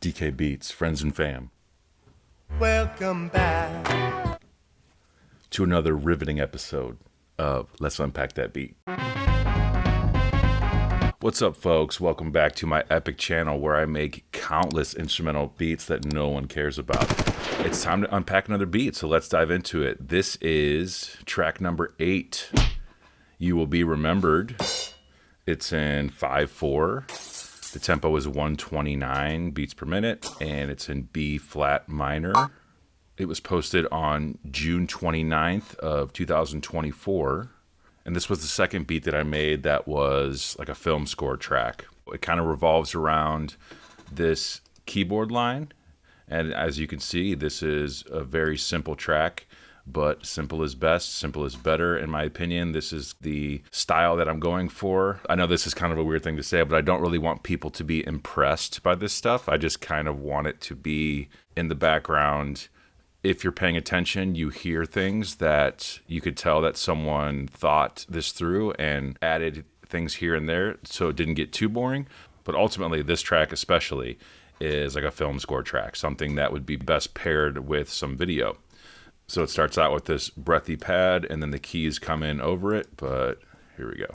DK Beats, friends and fam, Welcome back to another riveting episode of Let's Unpack That Beat. What's up, folks? Welcome back to my epic channel where I make countless instrumental beats that no one cares about. It's time to unpack another beat, so let's dive into it. This is track number 8, You Will Be Remembered. It's in 5/4. The tempo is 129 beats per minute, and it's in B flat minor. It was posted on June 29th of 2024. And this was the second beat that I made that was like a film score track. It kind of revolves around this keyboard line. And as you can see, this is a very simple track, but simple is best, simple is better, in my opinion. This is the style that I'm going for. I know this is kind of a weird thing to say, but I don't really want people to be impressed by this stuff. I just kind of want it to be in the background. If you're paying attention, you hear things that you could tell that someone thought this through and added things here and there so it didn't get too boring. But ultimately, this track especially is like a film score track, something that would be best paired with some video. So it starts out with this breathy pad, and then the keys come in over it, but here we go.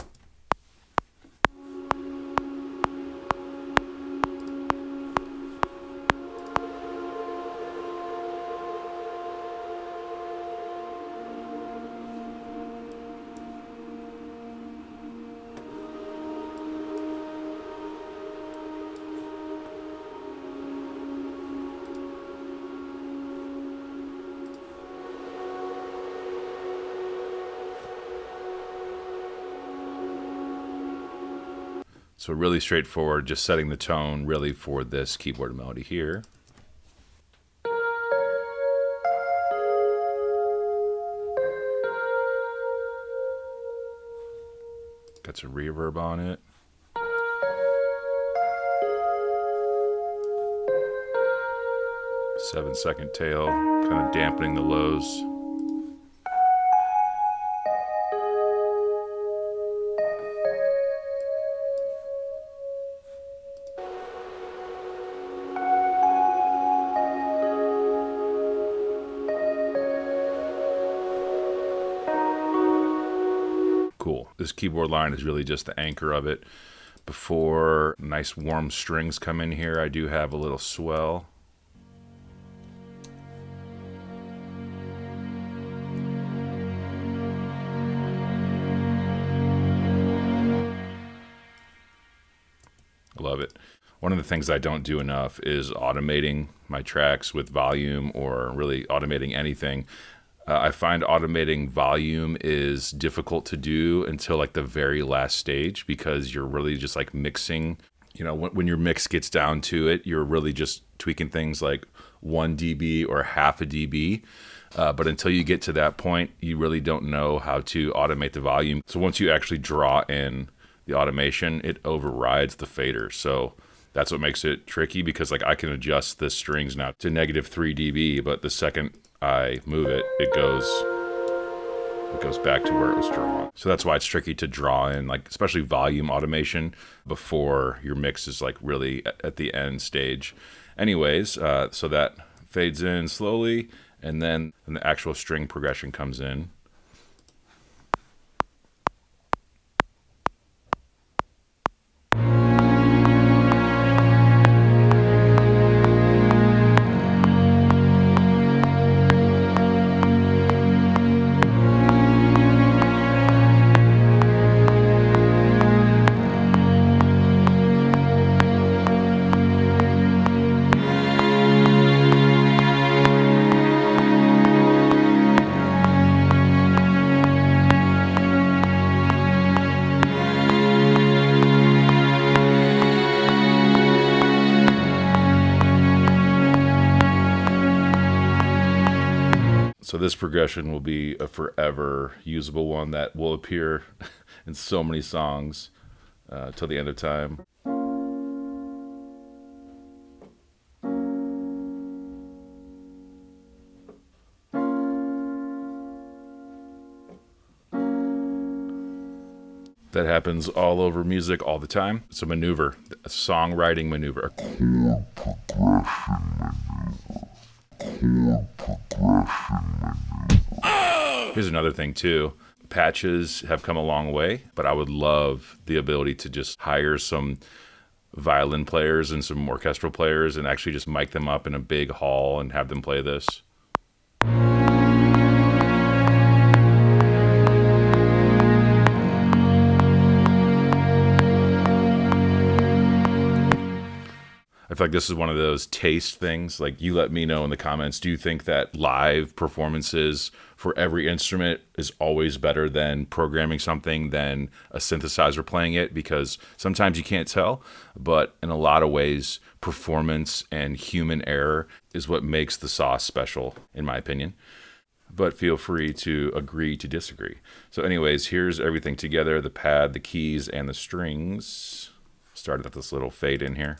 So really straightforward, just setting the tone really for this keyboard melody here. Got some reverb on it. Seven-second tail, kind of dampening the lows. Cool. This keyboard line is really just the anchor of it. Before nice warm strings come in here, I do have a little swell. Love it. One of the things I don't do enough is automating my tracks with volume or really automating anything. I find automating volume is difficult to do until like the very last stage because you're really just like mixing. You know, when your mix gets down to it, you're really just tweaking things like 1 dB or half a dB. But until you get to that point, you really don't know how to automate the volume. So once you actually draw in the automation, it overrides the fader. So that's what makes it tricky because like I can adjust the strings now to -3 dB, but the second I move it, it goes back to where it was drawn. So that's why it's tricky to draw in, like especially volume automation before your mix is like really at the end stage. Anyways, so that fades in slowly, and then the actual string progression comes in. So this progression will be a forever usable one that will appear in so many songs till the end of time. that happens all over music all the time. It's a maneuver, a songwriting maneuver. Here's another thing too. Patches have come a long way, but I would love the ability to just hire some violin players and some orchestral players and actually just mic them up in a big hall and have them play this. I feel like this is one of those taste things. Like, you let me know in the comments, do you think that live performances for every instrument is always better than programming something than a synthesizer playing it? Because sometimes you can't tell, but in a lot of ways, performance and human error is what makes the sauce special, in my opinion. But feel free to agree to disagree. So anyways, here's everything together: the pad, the keys, and the strings. Started with this little fade in here.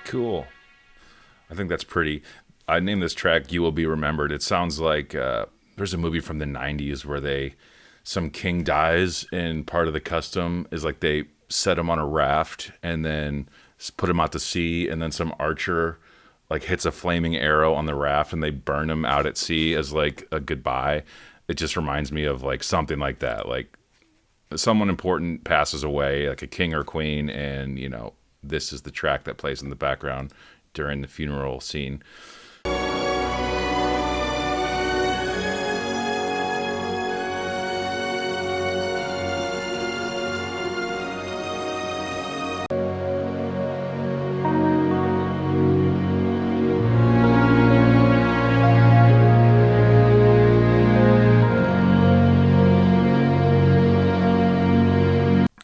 Cool. I think that's pretty. I named this track "You Will Be Remembered." It sounds like there's a movie from the 90s where some king dies, and part of the custom is like they set him on a raft and then put him out to sea, and then some archer like hits a flaming arrow on the raft and they burn him out at sea as like a goodbye. It just reminds me of like something like that. Like, someone important passes away, like a king or queen, and this is the track that plays in the background during the funeral scene.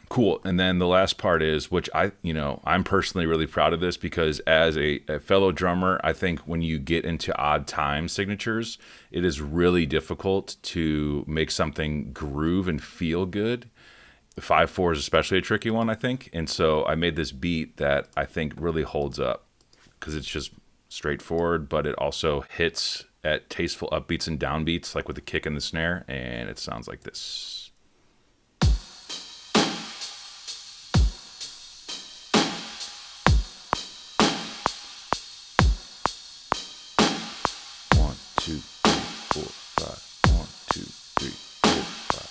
Cool. And then the last part is, which I'm personally really proud of this, because as a fellow drummer, I think when you get into odd time signatures, it is really difficult to make something groove and feel good. The 5/4 is especially a tricky one, I think. And so I made this beat that I think really holds up because it's just straightforward, but it also hits at tasteful upbeats and downbeats, like with the kick and the snare. And it sounds like this. Two, three, four, five. 1, 2, 3, 4, 5.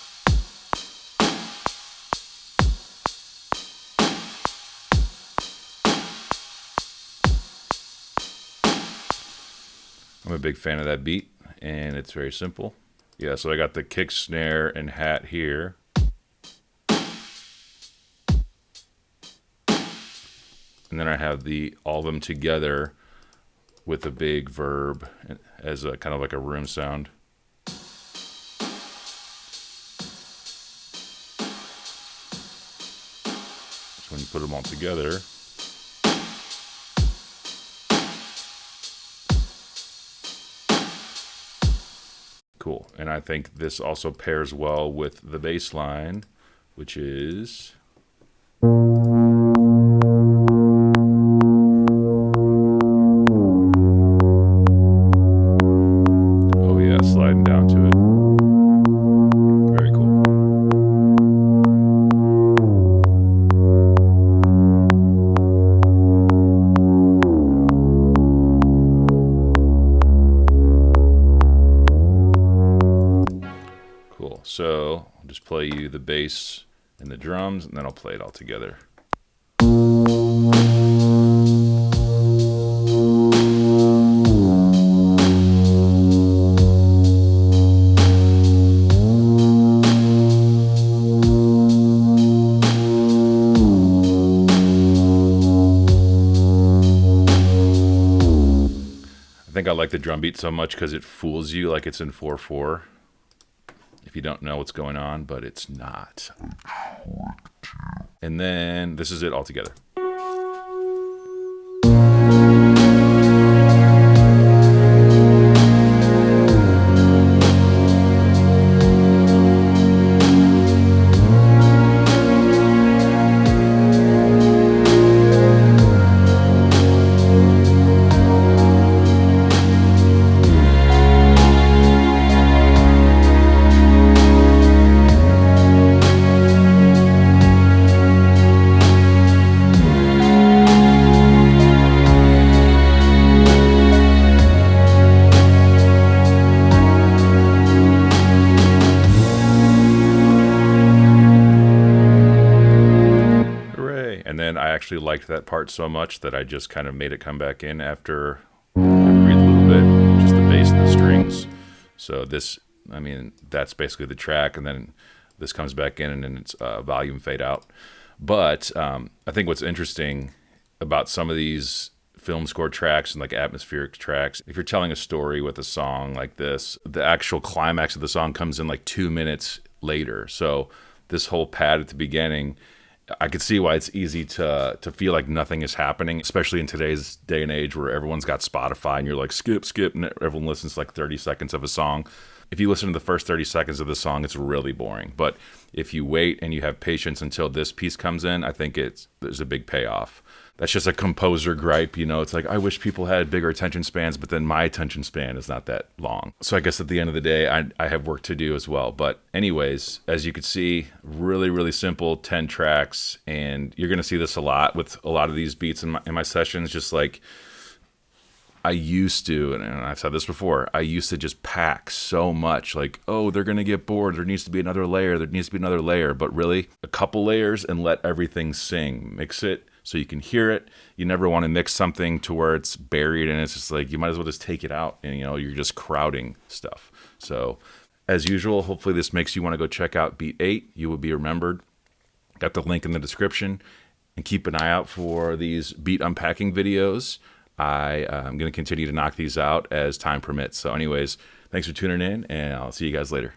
I'm a big fan of that beat, and it's very simple. Yeah, so I got the kick, snare, and hat here. And then I have all of them together with a big verb as a kind of like a room sound. So when you put them all together, cool. And I think this also pairs well with the bass line, which is sliding down to it. Very cool. Cool. So I'll just play you the bass and the drums, and then I'll play it all together. think I like the drum beat so much because it fools you like it's in 4/4 if you don't know what's going on, but it's not. And then this is it all together. And then I actually liked that part so much that I just kind of made it come back in after I breathed a little bit, just the bass and the strings. So this, I mean, that's basically the track, and then this comes back in, and then it's volume fade out. But I think what's interesting about some of these film score tracks and like atmospheric tracks, if you're telling a story with a song like this, the actual climax of the song comes in like 2 minutes later. So this whole pad at the beginning, I could see why it's easy to feel like nothing is happening, especially in today's day and age where everyone's got Spotify and you're like, skip, and everyone listens to like 30 seconds of a song. If you listen to the first 30 seconds of the song, it's really boring. But if you wait and you have patience until this piece comes in, I think there's a big payoff. That's just a composer gripe, you know. It's like, I wish people had bigger attention spans, but then my attention span is not that long. So I guess at the end of the day, I have work to do as well. But anyways, as you can see, really, really simple, 10 tracks. And you're going to see this a lot with a lot of these beats in my sessions. Just like I used to, and I've said this before, I used to just pack so much. Like, oh, they're going to get bored. There needs to be another layer. There needs to be another layer. But really, a couple layers and let everything sing. Mix it so you can hear it. You never want to mix something to where it's buried and it's just like, you might as well just take it out and, you know, you're just crowding stuff. So as usual, hopefully this makes you want to go check out Beat 8. You will be remembered. Got the link in the description, and keep an eye out for these beat unpacking videos. I'm going to continue to knock these out as time permits. So anyways, thanks for tuning in, and I'll see you guys later.